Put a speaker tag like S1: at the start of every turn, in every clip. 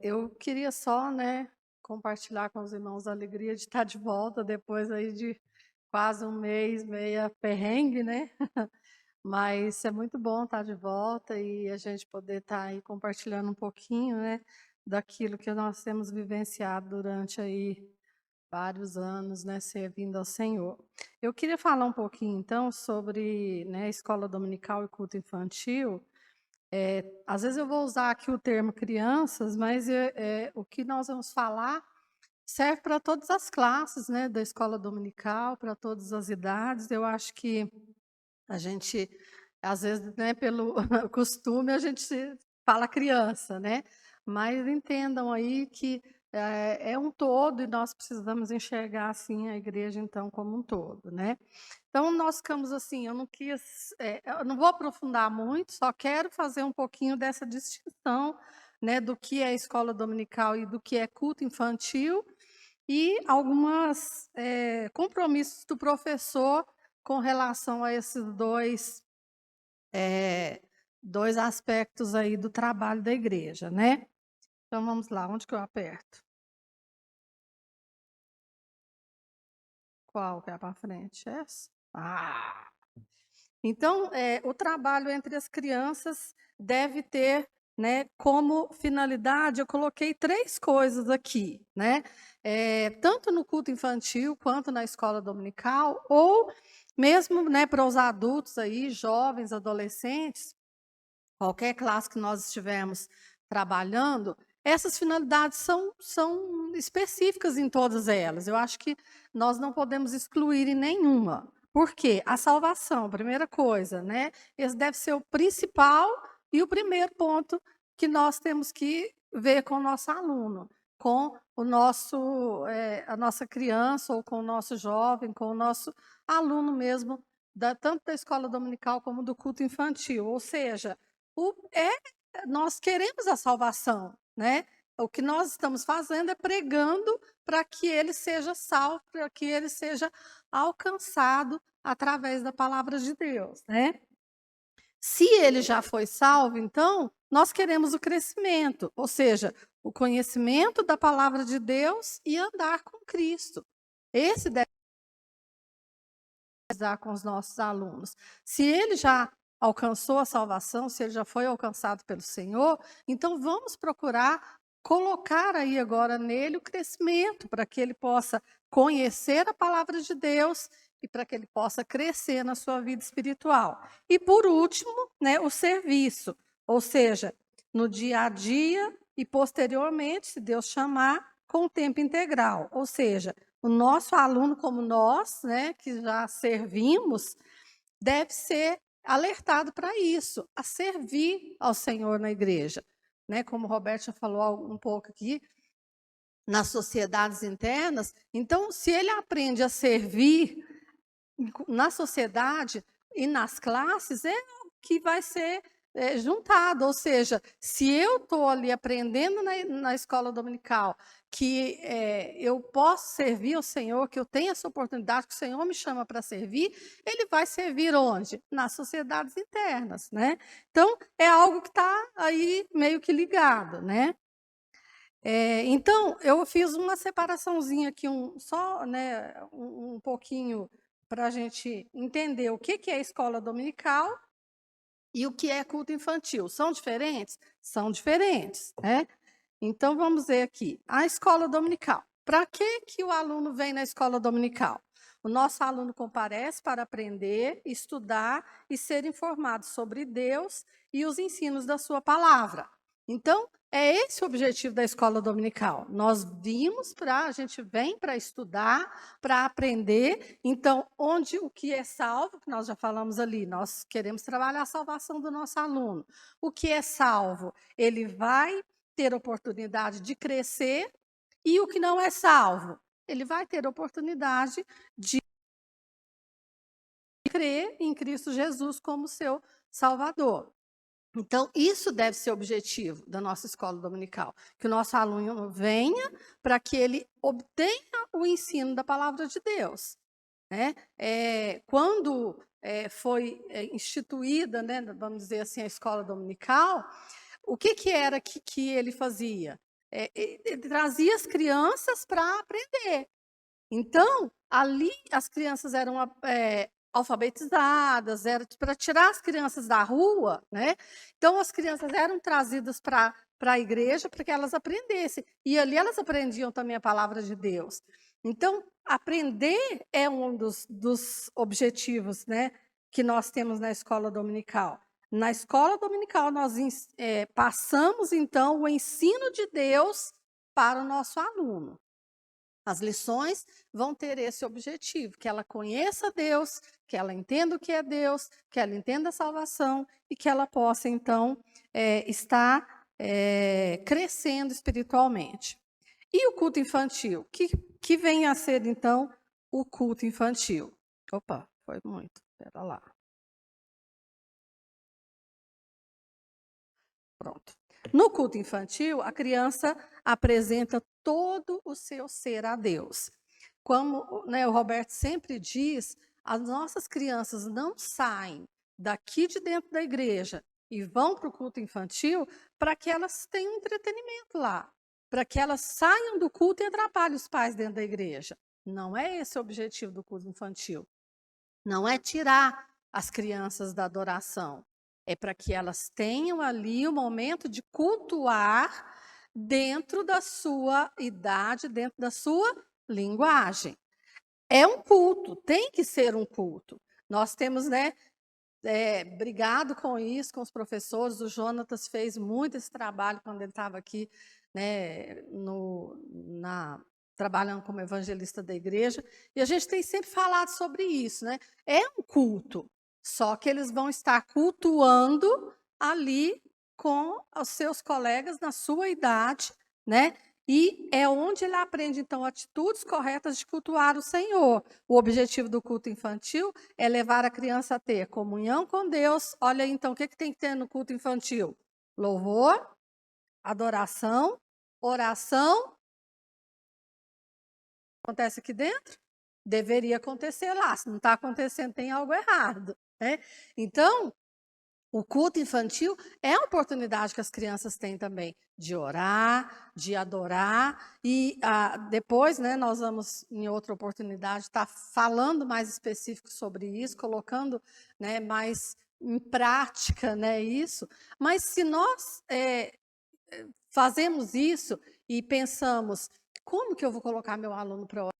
S1: Eu queria só, né, compartilhar com os irmãos a alegria de estar de volta depois aí de quase um mês, meia perrengue, né? Mas é muito bom estar de volta e a gente poder estar aí compartilhando um pouquinho, né, daquilo que nós temos vivenciado durante aí vários anos, né, servindo ao Senhor. Eu queria falar um pouquinho, então, sobre, né, escola dominical e culto infantil. Às vezes eu vou usar aqui o termo crianças, mas o que nós vamos falar serve para todas as classes, né, da escola dominical, para todas as idades. Eu acho que a gente, às vezes, né, pelo costume, a gente fala criança, né? Mas entendam aí que é um todo e nós precisamos enxergar assim a igreja então como um todo, né? Então nós ficamos assim, eu não vou aprofundar muito, só quero fazer um pouquinho dessa distinção, né, do que é escola dominical e do que é culto infantil e algumas compromissos do professor com relação a esses eh, dois aspectos aí do trabalho da igreja, né. Então vamos lá, onde que eu aperto? Qual que é para frente? Essa? Ah! Então, o trabalho entre as crianças deve ter, né, como finalidade, eu coloquei 3 coisas aqui, né, tanto no culto infantil quanto na escola dominical, ou mesmo, né, para os adultos aí, jovens, adolescentes, qualquer classe que nós estivermos trabalhando, essas finalidades são específicas em todas elas. Eu acho que nós não podemos excluir em nenhuma. Por quê? A salvação, primeira coisa, né? Esse deve ser o principal e o primeiro ponto que nós temos que ver com o nosso aluno, com o nosso, a nossa criança, ou com o nosso jovem, com o nosso aluno mesmo, tanto da escola dominical como do culto infantil. Ou seja, o nós queremos a salvação, né. O que nós estamos fazendo é pregando para que ele seja salvo, para que ele seja alcançado através da palavra de Deus, né. Se ele já foi salvo, então, nós queremos o crescimento, ou seja, o conhecimento da palavra de Deus e andar com Cristo. Esse deve dar com os nossos alunos. Se ele já alcançou a salvação, se ele já foi alcançado pelo Senhor, então vamos procurar colocar aí agora nele o crescimento, para que ele possa conhecer a palavra de Deus e para que ele possa crescer na sua vida espiritual. E por último, né, o serviço, ou seja, no dia a dia e posteriormente, se Deus chamar, com o tempo integral, ou seja, o nosso aluno, como nós, né, que já servimos, deve ser alertado para isso, a servir ao Senhor na igreja. Né, como o Roberto já falou um pouco aqui, nas sociedades internas, então, se ele aprende a servir na sociedade e nas classes, é o que vai ser juntado. Ou seja, se eu estou ali aprendendo na escola dominical que eu posso servir ao Senhor, que eu tenho essa oportunidade, que o Senhor me chama para servir, ele vai servir onde? Nas sociedades internas, né? Então, é algo que está aí meio que ligado, né? Então, eu fiz uma separaçãozinha aqui, só, né, um pouquinho para a gente entender o que é escola dominical e o que é culto infantil. São diferentes? São diferentes, né? Então, vamos ver aqui. A escola dominical. Para que o aluno vem na escola dominical? O nosso aluno comparece para aprender, estudar e ser informado sobre Deus e os ensinos da sua palavra. Então, é esse o objetivo da escola dominical. Nós a gente vem para estudar, para aprender. Então, o que é salvo, que nós já falamos ali, nós queremos trabalhar a salvação do nosso aluno. O que é salvo, ele vai ter oportunidade de crescer, e o que não é salvo, ele vai ter oportunidade de crer em Cristo Jesus como seu Salvador. Então, isso deve ser o objetivo da nossa escola dominical, que o nosso aluno venha para que ele obtenha o ensino da palavra de Deus. Né? Quando foi instituída, né, vamos dizer assim, a escola dominical, o que era que ele fazia? Ele trazia as crianças para aprender. Então, ali as crianças eram alfabetizadas, era para tirar as crianças da rua, né? Então, as crianças eram trazidas para a igreja para que elas aprendessem. E ali elas aprendiam também a palavra de Deus. Então, aprender é um dos objetivos, né, que nós temos na escola dominical. Na escola dominical, nós passamos, então, o ensino de Deus para o nosso aluno. As lições vão ter esse objetivo, que ela conheça Deus, que ela entenda o que é Deus, que ela entenda a salvação e que ela possa, então, estar crescendo espiritualmente. E o culto infantil? Que vem a ser, então, o culto infantil? Opa, foi muito, espera lá. Pronto. No culto infantil, a criança apresenta todo o seu ser a Deus. Como, né, o Roberto sempre diz, as nossas crianças não saem daqui de dentro da igreja e vão para o culto infantil para que elas tenham entretenimento lá, para que elas saiam do culto e atrapalhem os pais dentro da igreja. Não é esse o objetivo do culto infantil. Não é tirar as crianças da adoração. É para que elas tenham ali o momento de cultuar dentro da sua idade, dentro da sua linguagem. É um culto, tem que ser um culto. Nós temos, né, brigado com isso, com os professores. O Jonatas fez muito esse trabalho quando ele estava aqui, né, trabalhando como evangelista da igreja. E a gente tem sempre falado sobre isso, né? É um culto, só que eles vão estar cultuando ali com os seus colegas na sua idade, né? E é onde ele aprende, então, atitudes corretas de cultuar o Senhor. O objetivo do culto infantil é levar a criança a ter comunhão com Deus. Olha, então, o que tem que ter no culto infantil? Louvor, adoração, oração. Acontece aqui dentro? Deveria acontecer lá. Se não está acontecendo, tem algo errado, né? Então, o culto infantil é a oportunidade que as crianças têm também de orar, de adorar. E depois, né, nós vamos, em outra oportunidade, estar falando mais específico sobre isso, colocando, né, mais em prática, né, isso. Mas se nós fazemos isso e pensamos, como que eu vou colocar meu aluno para orar?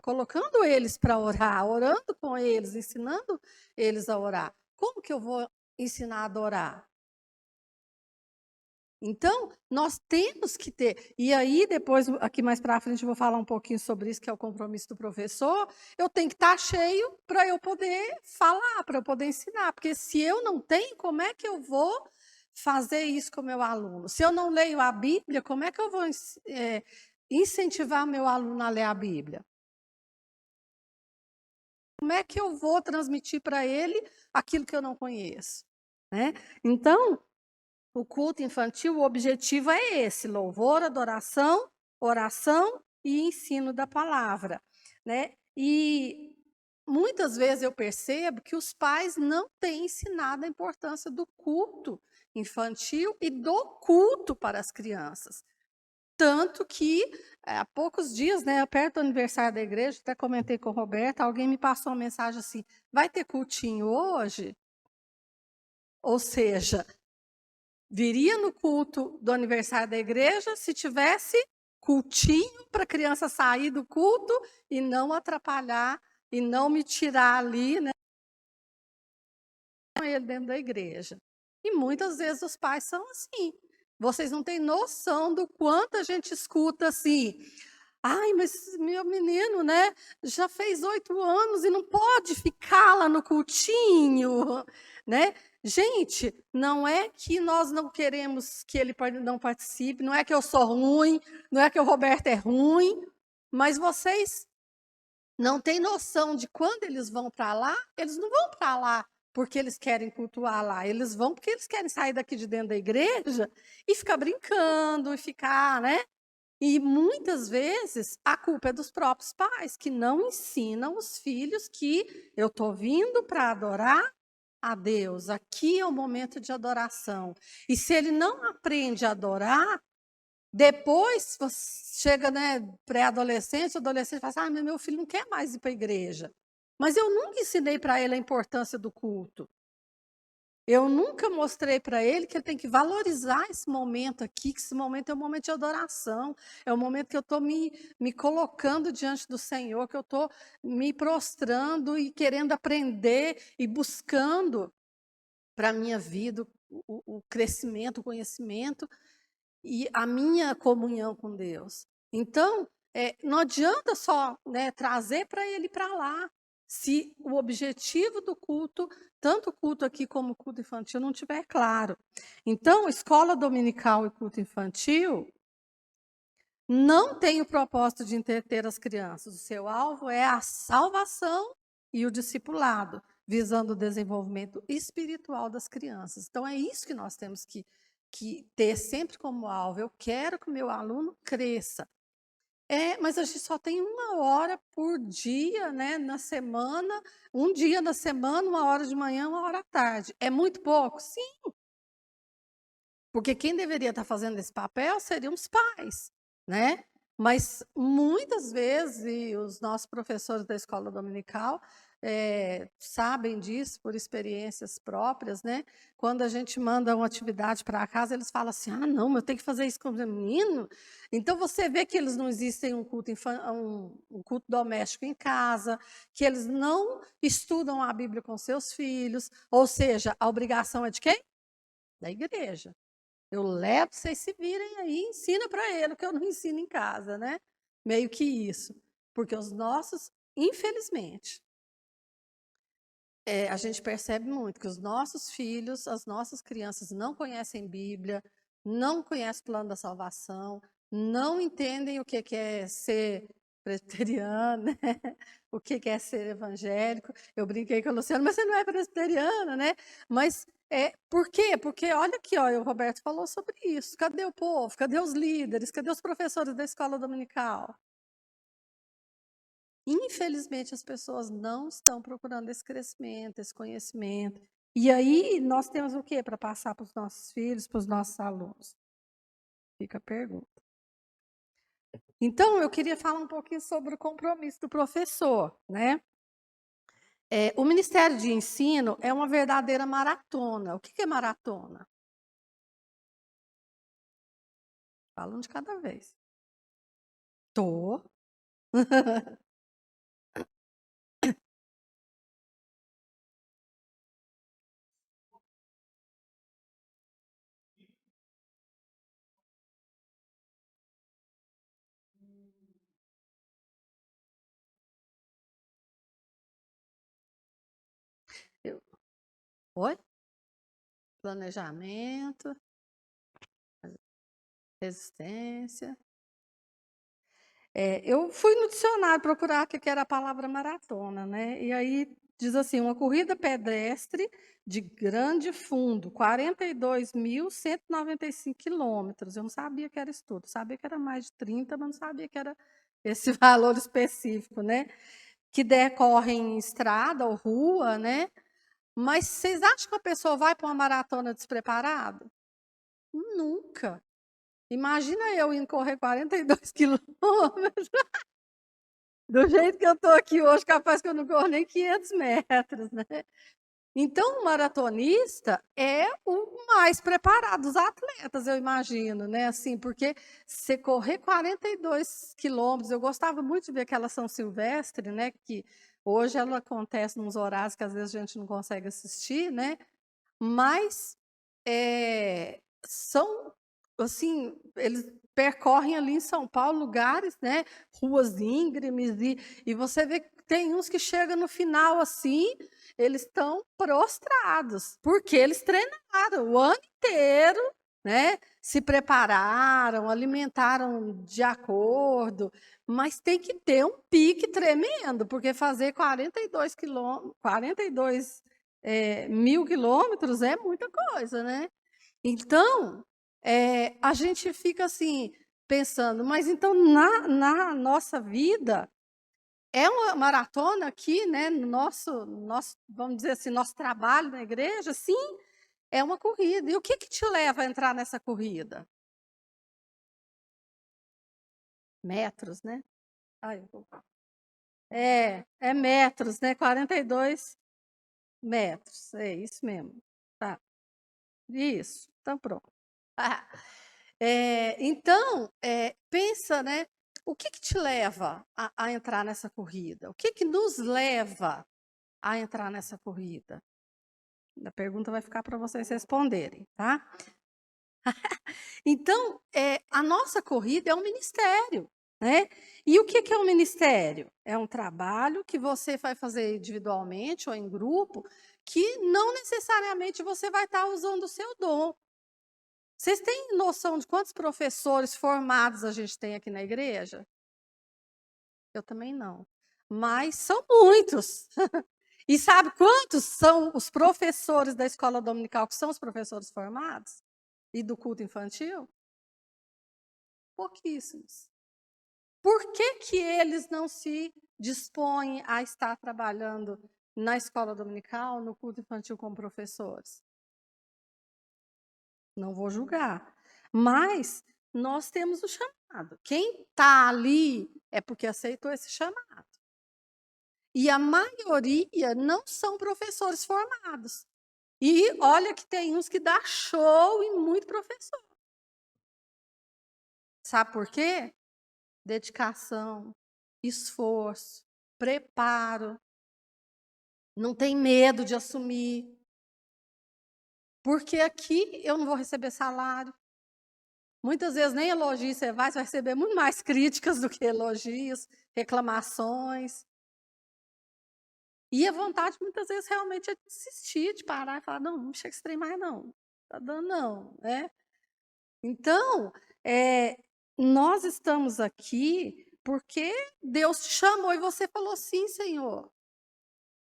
S1: Colocando eles para orar, orando com eles, ensinando eles a orar. Como que eu vou ensinar a adorar? Então, nós temos que ter. E aí, depois, aqui mais para frente, eu vou falar um pouquinho sobre isso, que é o compromisso do professor. Eu tenho que estar cheio para eu poder falar, para eu poder ensinar. Porque se eu não tenho, como é que eu vou fazer isso com o meu aluno? Se eu não leio a Bíblia, como é que eu vou incentivar meu aluno a ler a Bíblia? Como é que eu vou transmitir para ele aquilo que eu não conheço? Né? Então, o culto infantil, o objetivo é esse: louvor, adoração, oração e ensino da palavra. Né? E muitas vezes eu percebo que os pais não têm ensinado a importância do culto infantil e do culto para as crianças. Tanto que, há poucos dias, né, perto do aniversário da igreja, até comentei com o Roberto, alguém me passou uma mensagem assim: vai ter cultinho hoje? Ou seja, viria no culto do aniversário da igreja se tivesse cultinho para a criança sair do culto e não atrapalhar e não me tirar ali, né, com ele dentro da igreja. E muitas vezes os pais são assim. Vocês não têm noção do quanto a gente escuta assim: ai, mas meu menino, né, já fez 8 anos e não pode ficar lá no cultinho, né? Gente, não é que nós não queremos que ele não participe, não é que eu sou ruim, não é que o Roberto é ruim, mas vocês não têm noção de quando eles vão para lá, eles não vão para lá porque eles querem cultuar lá, eles vão porque eles querem sair daqui de dentro da igreja e ficar brincando, e ficar, né? E muitas vezes a culpa é dos próprios pais, que não ensinam os filhos que eu estou vindo para adorar a Deus, aqui é o momento de adoração. E se ele não aprende a adorar, depois chega, né, pré-adolescente, adolescente, fala assim, mas meu filho não quer mais ir para a igreja. Mas eu nunca ensinei para ele a importância do culto. Eu nunca mostrei para ele que ele tem que valorizar esse momento aqui, que esse momento é um momento de adoração, é um momento que eu estou me colocando diante do Senhor, que eu estou me prostrando e querendo aprender e buscando para a minha vida o crescimento, o conhecimento e a minha comunhão com Deus. Então, não adianta só, né, trazer para ele para lá, se o objetivo do culto, tanto o culto aqui como o culto infantil, não estiver claro. Então, escola dominical e culto infantil não tem o propósito de entreter as crianças. O seu alvo é a salvação e o discipulado, visando o desenvolvimento espiritual das crianças. Então, é isso que nós temos que ter sempre como alvo. Eu quero que o meu aluno cresça. Mas a gente só tem 1 hora por dia, né, na semana, um dia na semana, 1 hora de manhã, 1 hora à tarde. É muito pouco? Sim. Porque quem deveria estar fazendo esse papel seriam os pais, né? Mas muitas vezes, e os nossos professores da escola dominical sabem disso por experiências próprias, né? Quando a gente manda uma atividade para casa, eles falam assim: ah, não, mas eu tenho que fazer isso com o menino. Então você vê que eles não existem um culto doméstico em casa, que eles não estudam a Bíblia com seus filhos, ou seja, a obrigação é de quem? Da igreja. Eu levo, vocês se virem aí, ensina para ele o que eu não ensino em casa, né? Meio que isso. Porque os nossos, infelizmente, a gente percebe muito que os nossos filhos, as nossas crianças não conhecem Bíblia, não conhecem o plano da salvação, não entendem o que é ser presbiteriano, né? O que é ser evangélico. Eu brinquei com a Luciana, mas você não é presbiteriana, né? Mas por quê? Porque olha aqui, ó, o Roberto falou sobre isso. Cadê o povo? Cadê os líderes? Cadê os professores da escola dominical? Infelizmente, as pessoas não estão procurando esse crescimento, esse conhecimento. E aí, nós temos o quê para passar para os nossos filhos, para os nossos alunos? Fica a pergunta. Então, eu queria falar um pouquinho sobre o compromisso do professor, né? O Ministério de Ensino é uma verdadeira maratona. O que é maratona? Fala um de cada vez. Tô. Oi? Planejamento, resistência. Eu fui no dicionário procurar o que era a palavra maratona, né? E aí diz assim, uma corrida pedestre de grande fundo, 42.195 quilômetros. Eu não sabia que era isso tudo, sabia que era mais de 30, mas não sabia que era esse valor específico, né? Que decorre em estrada ou rua, né? Mas vocês acham que a pessoa vai para uma maratona despreparada? Nunca. Imagina eu indo correr 42 quilômetros. Do jeito que eu estou aqui hoje, capaz que eu não corro nem 500 metros, né? Então, o maratonista é o mais preparado dos atletas, eu imagino, né? Assim, porque você correr 42 quilômetros, eu gostava muito de ver aquela São Silvestre, né? Que hoje ela acontece nos horários que às vezes a gente não consegue assistir, né? Mas são, assim, eles percorrem ali em São Paulo lugares, né? Ruas íngremes, e você vê que tem uns que chegam no final assim, eles estão prostrados, porque eles treinaram o ano inteiro, né? Se prepararam, alimentaram de acordo, mas tem que ter um pique tremendo, porque fazer 42 quilômetros, 42 mil quilômetros é muita coisa, né? Então, a gente fica assim, pensando, mas então na nossa vida é uma maratona aqui, né, no nosso, vamos dizer assim, nosso trabalho na igreja, sim, é uma corrida. E o que te leva a entrar nessa corrida? Metros, né? Ai, é metros, né? 42 metros, é isso mesmo. Tá, isso, então pronto. Ah, então, pensa, né? O que te leva a entrar nessa corrida? O que nos leva a entrar nessa corrida? A pergunta vai ficar para vocês responderem, tá? Então, a nossa corrida é um ministério, né? E o que é um ministério? É um trabalho que você vai fazer individualmente ou em grupo, que não necessariamente você vai estar usando o seu dom. Vocês têm noção de quantos professores formados a gente tem aqui na igreja? Eu também não. Mas são muitos. E sabe quantos são os professores da escola dominical que são os professores formados? E do culto infantil? Pouquíssimos. Por que eles não se dispõem a estar trabalhando na escola dominical, no culto infantil como professores? Não vou julgar. Mas nós temos o chamado. Quem está ali é porque aceitou esse chamado. E a maioria não são professores formados. E olha que tem uns que dá show e muito professor. Sabe por quê? Dedicação, esforço, preparo. Não tem medo de assumir. Porque aqui eu não vou receber salário. Muitas vezes nem elogios você vai receber muito mais críticas do que elogios, reclamações. E a vontade, muitas vezes, realmente é desistir, de parar e falar, não chega esse trem mais não, está dando não. Né? Então, nós estamos aqui porque Deus te chamou e você falou, sim, Senhor,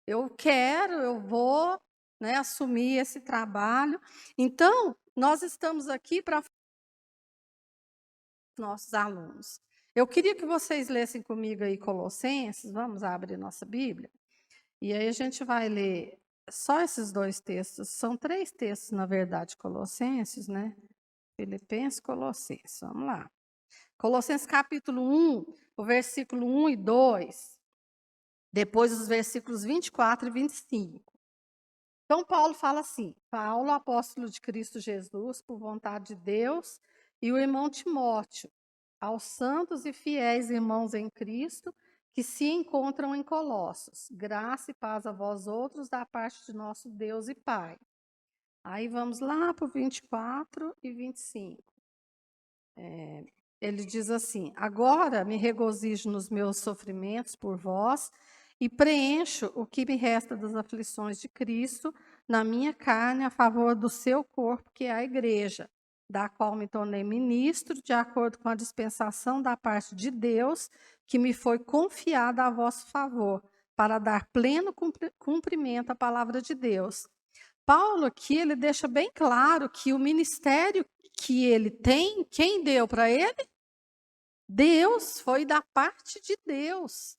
S1: eu quero, eu vou, né, assumir esse trabalho. Então, nós estamos aqui para nossos alunos. Eu queria que vocês lessem comigo aí Colossenses, vamos abrir nossa Bíblia, e aí a gente vai ler só esses 2 textos, são 3 textos, na verdade, Colossenses, né? Filipenses, Colossenses, vamos lá. Colossenses capítulo 1, o versículo 1 e 2, depois os versículos 24 e 25. Então, Paulo fala assim, Paulo, apóstolo de Cristo Jesus, por vontade de Deus, e o irmão Timóteo, aos santos e fiéis irmãos em Cristo, que se encontram em Colossos. Graça e paz a vós outros, da parte de nosso Deus e Pai. Aí vamos lá para o 24 e 25. Ele diz assim, agora me regozijo nos meus sofrimentos por vós, e preencho o que me resta das aflições de Cristo na minha carne a favor do seu corpo, que é a igreja, da qual me tornei ministro, de acordo com a dispensação da parte de Deus, que me foi confiada a vosso favor, para dar pleno cumprimento à palavra de Deus. Paulo aqui, ele deixa bem claro que o ministério que ele tem, quem deu para ele? Deus, foi da parte de Deus.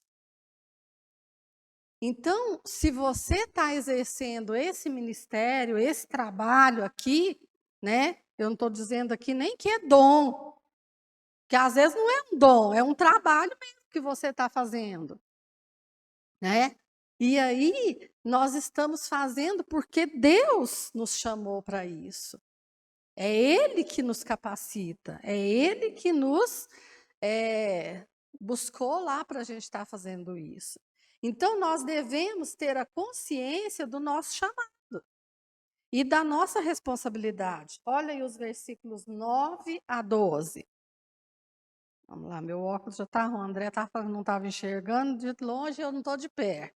S1: Então, se você está exercendo esse ministério, esse trabalho aqui, né? Eu não estou dizendo aqui nem que é dom, que às vezes não é um dom, é um trabalho mesmo que você está fazendo, né? E aí nós estamos fazendo porque Deus nos chamou para isso. É Ele que nos capacita, é Ele que nos buscou lá para a gente estar fazendo isso. Então, nós devemos ter a consciência do nosso chamado e da nossa responsabilidade. Olha aí os versículos 9 a 12. Vamos lá, meu óculos já está ruim. O André não estava enxergando de longe, eu não estou de pé.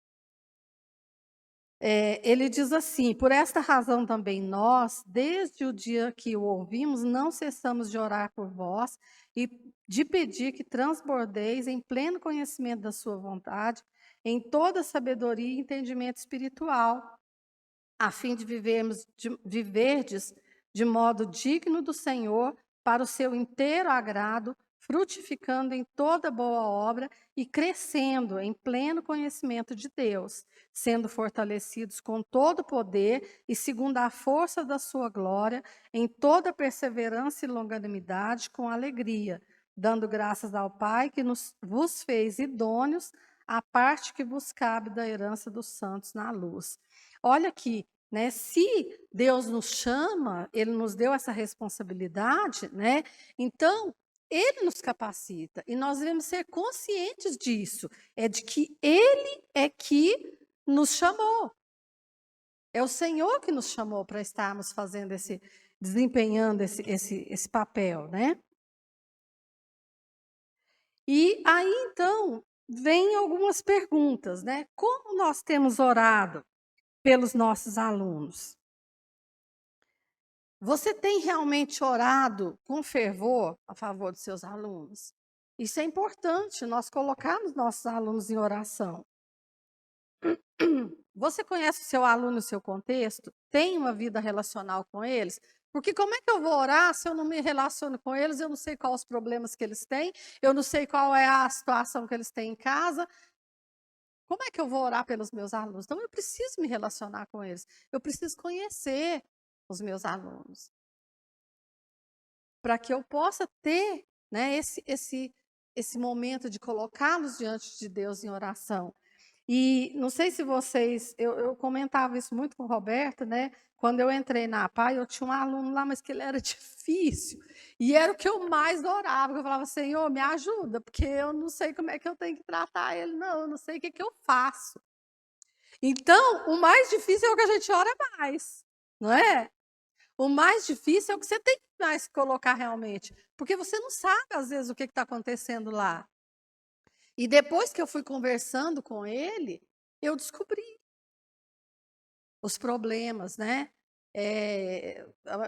S1: Ele diz assim, por esta razão também nós, desde o dia que o ouvimos, não cessamos de orar por vós e de pedir que transbordeis em pleno conhecimento da sua vontade, em toda sabedoria e entendimento espiritual, a fim de viverdes de modo digno do Senhor, para o seu inteiro agrado, frutificando em toda boa obra e crescendo em pleno conhecimento de Deus, sendo fortalecidos com todo poder e segundo a força da sua glória, em toda perseverança e longanimidade, com alegria, dando graças ao Pai que vos fez idôneos à parte que vos cabe da herança dos santos na luz. Olha aqui, né? Se Deus nos chama, Ele nos deu essa responsabilidade, né? Então, Ele nos capacita e nós devemos ser conscientes disso, é de que Ele é que nos chamou. É o Senhor que nos chamou para estarmos fazendo desempenhando esse papel, né? E aí, então, vem algumas perguntas, né? Como nós temos orado pelos nossos alunos? Você tem realmente orado com fervor a favor dos seus alunos? Isso é importante, nós colocarmos nossos alunos em oração. Você conhece o seu aluno e o seu contexto? Tem uma vida relacional com eles? Porque como é que eu vou orar se eu não me relaciono com eles, eu não sei quais os problemas que eles têm, eu não sei qual é a situação que eles têm em casa? Como é que eu vou orar pelos meus alunos? Então, eu preciso me relacionar com eles, eu preciso conhecer os meus alunos, para que eu possa ter, né, esse momento de colocá-los diante de Deus em oração. E não sei se vocês, eu comentava isso muito com o Roberto, né? Quando eu entrei na APAI, eu tinha um aluno lá, mas que ele era difícil. E era o que eu mais orava. Eu falava, Senhor, me ajuda, porque eu não sei como é que eu tenho que tratar ele, não, eu não sei o que eu faço. Então, o mais difícil é o que a gente ora mais, não é? O mais difícil é o que você tem que mais colocar realmente, porque você não sabe, às vezes, o que está acontecendo lá. E depois que eu fui conversando com ele, eu descobri os problemas, né?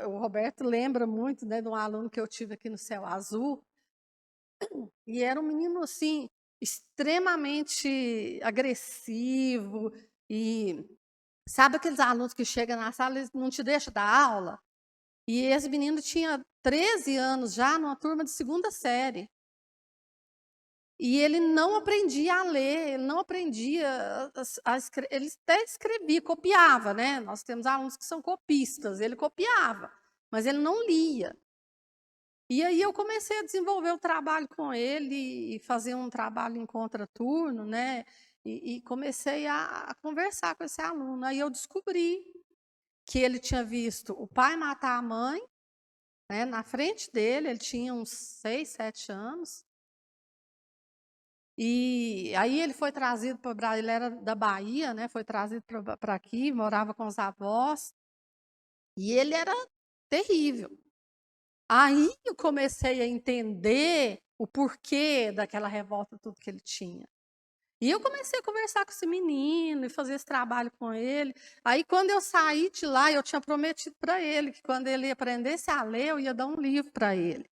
S1: O Roberto lembra muito, né, de um aluno que eu tive aqui no Céu Azul, e era um menino assim extremamente agressivo e sabe aqueles alunos que chegam na sala e não te deixam dar aula? E esse menino tinha 13 anos já, numa turma de segunda série. E ele não aprendia a ler, ele não aprendia ele até escrevia, copiava, né? Nós temos alunos que são copistas, ele copiava, mas ele não lia. E aí eu comecei a desenvolver o trabalho com ele e fazer um trabalho em contraturno, né? E comecei a conversar com esse aluno. Aí eu descobri que ele tinha visto o pai matar a mãe, né, na frente dele, ele tinha uns 6, 7 anos. E aí ele foi trazido para ele era da Bahia, né? Foi trazido para aqui, morava com os avós. E ele era terrível. Aí eu comecei a entender o porquê daquela revolta, tudo que ele tinha. E eu comecei a conversar com esse menino e fazer esse trabalho com ele. Aí, quando eu saí de lá, eu tinha prometido para ele que quando ele aprendesse a ler, eu ia dar um livro para ele.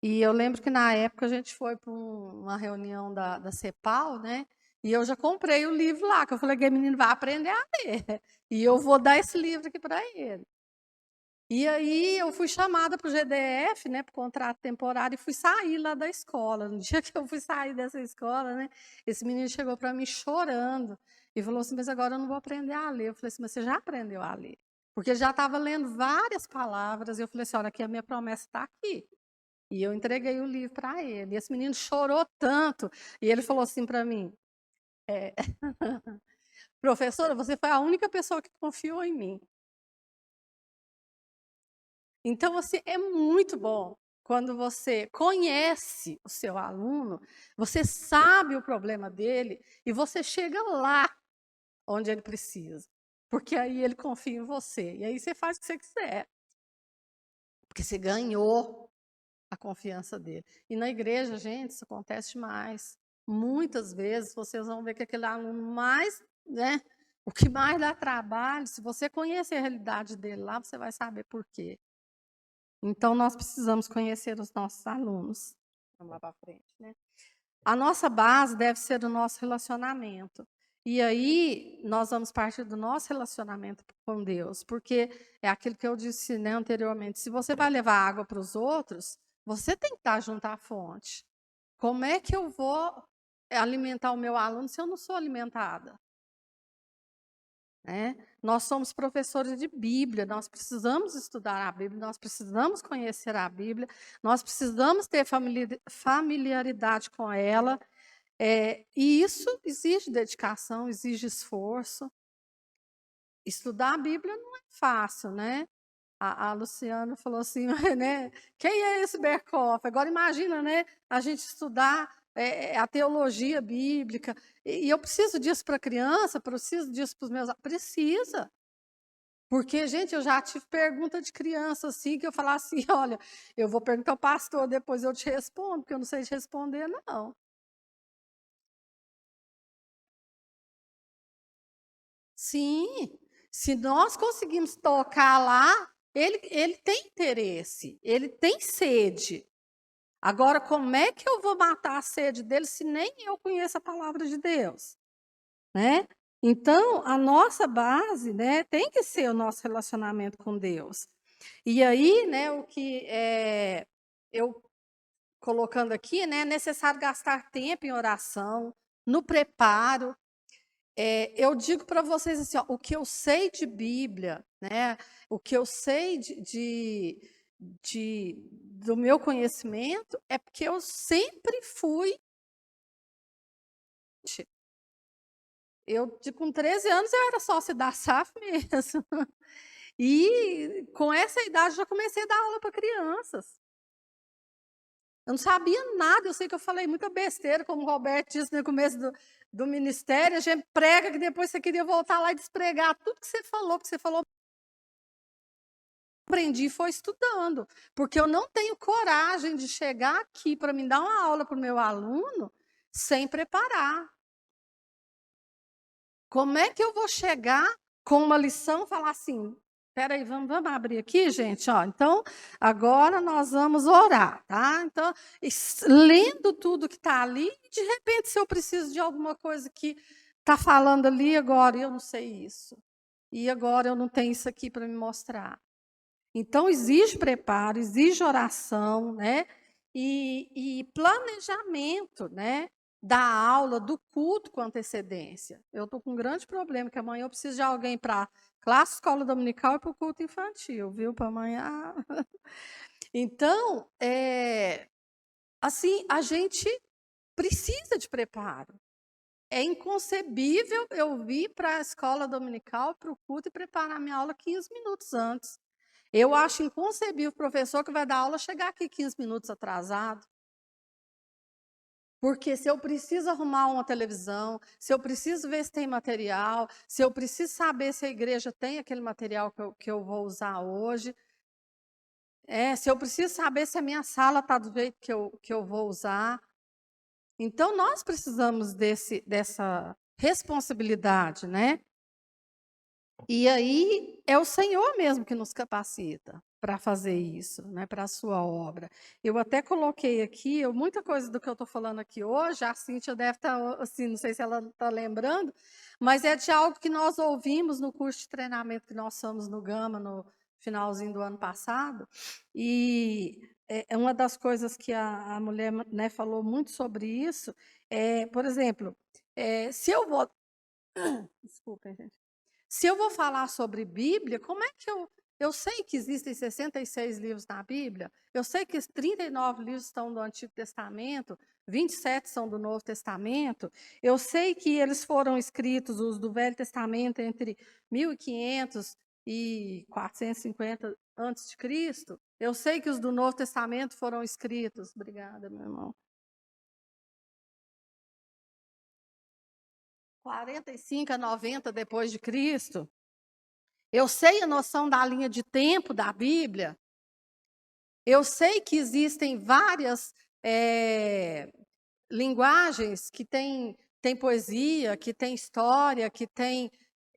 S1: E eu lembro que na época a gente foi para uma reunião da CEPAL, né? E eu já comprei o livro lá, que eu falei que o menino vai aprender a ler. E eu vou dar esse livro aqui para ele. E aí eu fui chamada para o GDF, né, para o contrato temporário, e fui sair lá da escola. No dia que eu fui sair dessa escola, né, esse menino chegou para mim chorando e falou assim, mas agora eu não vou aprender a ler. Eu falei assim, mas você já aprendeu a ler? Porque ele já estava lendo várias palavras, e eu falei assim, olha, aqui a minha promessa está aqui. E eu entreguei o livro para ele. E esse menino chorou tanto. E ele falou assim para mim, professora, você foi a única pessoa que confiou em mim. Então, assim, é muito bom quando você conhece o seu aluno, você sabe o problema dele e você chega lá onde ele precisa. Porque aí ele confia em você. E aí você faz o que você quiser. Porque você ganhou a confiança dele. E na igreja, gente, isso acontece demais. Muitas vezes vocês vão ver que aquele aluno mais, né, o que mais dá trabalho, se você conhecer a realidade dele lá, você vai saber por quê. Então, nós precisamos conhecer os nossos alunos. Vamos lá para frente, né? A nossa base deve ser o nosso relacionamento. E aí, nós vamos partir do nosso relacionamento com Deus, porque é aquilo que eu disse, né, anteriormente. Se você vai levar água para os outros, Você tem que estar junto à fonte. Como é que eu vou alimentar o meu aluno se eu não sou alimentada? Né? Nós somos professores de Bíblia, nós precisamos estudar a Bíblia, nós precisamos conhecer a Bíblia, nós precisamos ter familiaridade com ela, e isso exige dedicação, exige esforço. Estudar a Bíblia não é fácil, né? A Luciana falou assim, né? Quem é esse Berkoff? Agora imagina, né? A gente estudar a teologia bíblica. E eu preciso disso para criança, preciso disso para os meus. Precisa. Porque, gente, eu já tive pergunta de criança assim, que eu falava assim: olha, eu vou perguntar ao pastor, depois eu te respondo, porque eu não sei te responder, não. Sim, se nós conseguimos tocar lá, ele tem interesse, ele tem sede. Agora, como é que eu vou matar a sede dele se nem eu conheço a palavra de Deus? Né? Então, a nossa base, né, tem que ser o nosso relacionamento com Deus. E aí, né, o que eu colocando aqui, né, é necessário gastar tempo em oração, no preparo. Eu digo para vocês assim, ó, o que eu sei de Bíblia, né, o que eu sei do meu conhecimento é porque eu sempre fui. Com 13 anos, eu era sócia da SAF mesmo. E com essa idade, já comecei a dar aula para crianças. Eu não sabia nada, eu sei que eu falei muita besteira, como o Roberto disse no começo do ministério, a gente prega que depois você queria voltar lá e despregar tudo que você falou, porque você falou. Aprendi foi estudando, porque eu não tenho coragem de chegar aqui para me dar uma aula para o meu aluno sem preparar. Como é que eu vou chegar com uma lição e falar assim, espera aí, vamos abrir aqui, gente, ó. Então, agora nós vamos orar, tá? Então, lendo tudo que está ali, de repente, se eu preciso de alguma coisa que está falando ali agora, eu não sei isso. E agora eu não tenho isso aqui para me mostrar. Então, exige preparo, exige oração, né? E planejamento, né? Da aula, do culto com antecedência. Eu estou com um grande problema, que amanhã eu preciso de alguém para classe, escola dominical e para o culto infantil, viu? Para amanhã. Então, assim, a gente precisa de preparo. É inconcebível eu vir para a escola dominical, para o culto e preparar minha aula 15 minutos antes. Eu acho inconcebível o professor que vai dar aula chegar aqui 15 minutos atrasado. Porque se eu preciso arrumar uma televisão, se eu preciso ver se tem material, se eu preciso saber se a igreja tem aquele material que eu vou usar hoje, se eu preciso saber se a minha sala está do jeito que eu vou usar. Então, nós precisamos dessa responsabilidade, né? E aí é o Senhor mesmo que nos capacita para fazer isso, né, para a sua obra. Eu até coloquei aqui, muita coisa do que eu estou falando aqui hoje, a Cíntia deve estar, assim, não sei se ela está lembrando, mas é de algo que nós ouvimos no curso de treinamento que nós somos no Gama, no finalzinho do ano passado, e é uma das coisas que a mulher, né, falou muito sobre isso, por exemplo, se eu vou... Desculpem, gente. Se eu vou falar sobre Bíblia, como é que eu sei que existem 66 livros na Bíblia, eu sei que 39 livros estão do Antigo Testamento, 27 são do Novo Testamento, eu sei que eles foram escritos, os do Velho Testamento, entre 1500 e 450 antes de Cristo, eu sei que os do Novo Testamento foram escritos, obrigada, meu irmão, 45 a 90 depois de Cristo. Eu sei a noção da linha de tempo da Bíblia. Eu sei que existem várias linguagens que tem poesia, que tem história, que tem.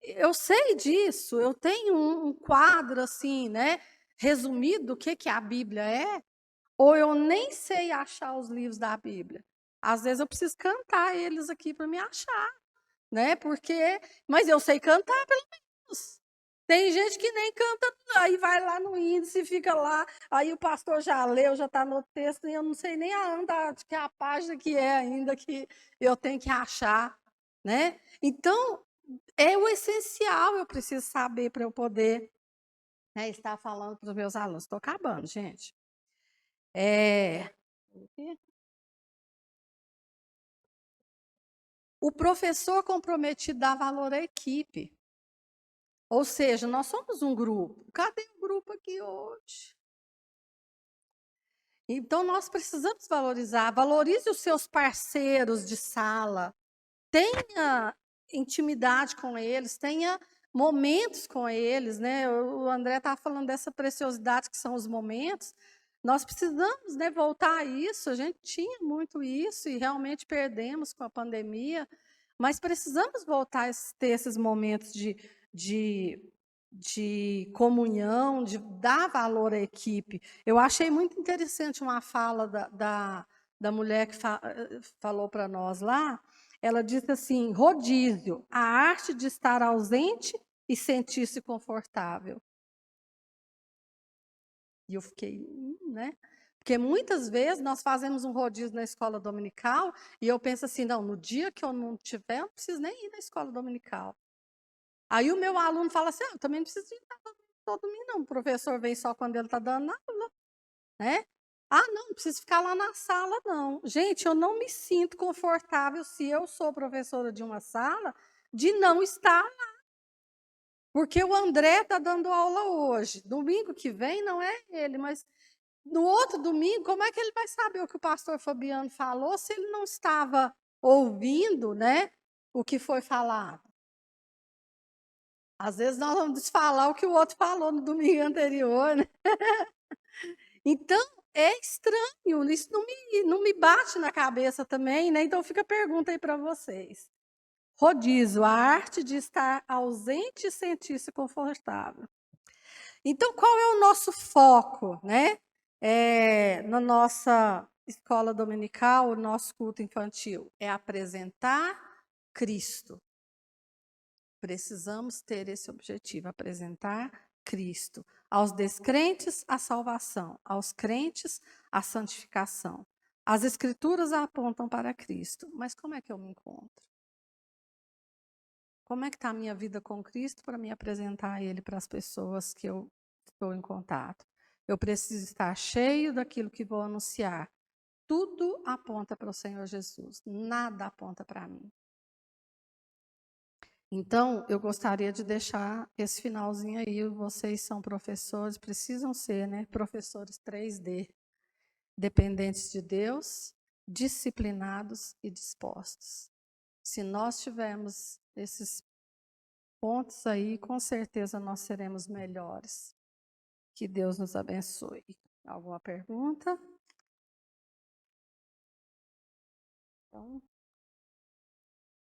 S1: Eu sei disso. Eu tenho um quadro assim, né, resumido do que a Bíblia é. Ou eu nem sei achar os livros da Bíblia. Às vezes eu preciso cantar eles aqui para me achar, né? Mas eu sei cantar pelo menos. Tem gente que nem canta, aí vai lá no índice, fica lá, aí o pastor já leu, já está no texto, e eu não sei nem que a página que é ainda que eu tenho que achar, né? Então, é o essencial, eu preciso saber para eu poder, né, estar falando para os meus alunos. Estou acabando, gente. O professor comprometido dá valor à equipe. Ou seja, nós somos um grupo. Cadê o grupo aqui hoje? Então, nós precisamos valorizar. Valorize os seus parceiros de sala. Tenha intimidade com eles, tenha momentos com eles, né? O André estava falando dessa preciosidade que são os momentos. Nós precisamos, né, voltar a isso. A gente tinha muito isso e realmente perdemos com a pandemia, mas precisamos voltar a ter esses momentos de comunhão, de dar valor à equipe. Eu achei muito interessante uma fala da mulher que falou para nós lá. Ela disse assim: rodízio, a arte de estar ausente e sentir-se confortável. E eu fiquei, né? Porque muitas vezes nós fazemos um rodízio na escola dominical e eu penso assim: não, no dia que eu não tiver, eu não preciso nem ir na escola dominical. Aí o meu aluno fala assim: eu também não preciso ir todo domingo, não. O professor vem só quando ele está dando aula, né? Ah, não preciso ficar lá na sala, não. Gente, eu não me sinto confortável se eu sou professora de uma sala de não estar lá. Porque o André está dando aula hoje. Domingo que vem não é ele, mas no outro domingo, como é que ele vai saber o que o pastor Fabiano falou se ele não estava ouvindo, né, o que foi falado? Às vezes nós vamos desfalar o que o outro falou no domingo anterior, né? Então, é estranho, isso não me bate na cabeça também, né? Então, fica a pergunta aí para vocês. Rodízio, a arte de estar ausente e sentir-se confortável. Então, qual é o nosso foco, né? Na nossa escola dominical, o nosso culto infantil? É apresentar Cristo. Precisamos ter esse objetivo, apresentar Cristo. Aos descrentes, a salvação. Aos crentes, a santificação. As Escrituras apontam para Cristo. Mas como é que eu me encontro? Como é que está a minha vida com Cristo para me apresentar Ele para as pessoas que eu estou em contato? Eu preciso estar cheio daquilo que vou anunciar. Tudo aponta para o Senhor Jesus. Nada aponta para mim. Então, eu gostaria de deixar esse finalzinho aí. Vocês são professores, precisam ser, né? Professores 3D, dependentes de Deus, disciplinados e dispostos. Se nós tivermos esses pontos aí, com certeza nós seremos melhores. Que Deus nos abençoe. Alguma pergunta? Então,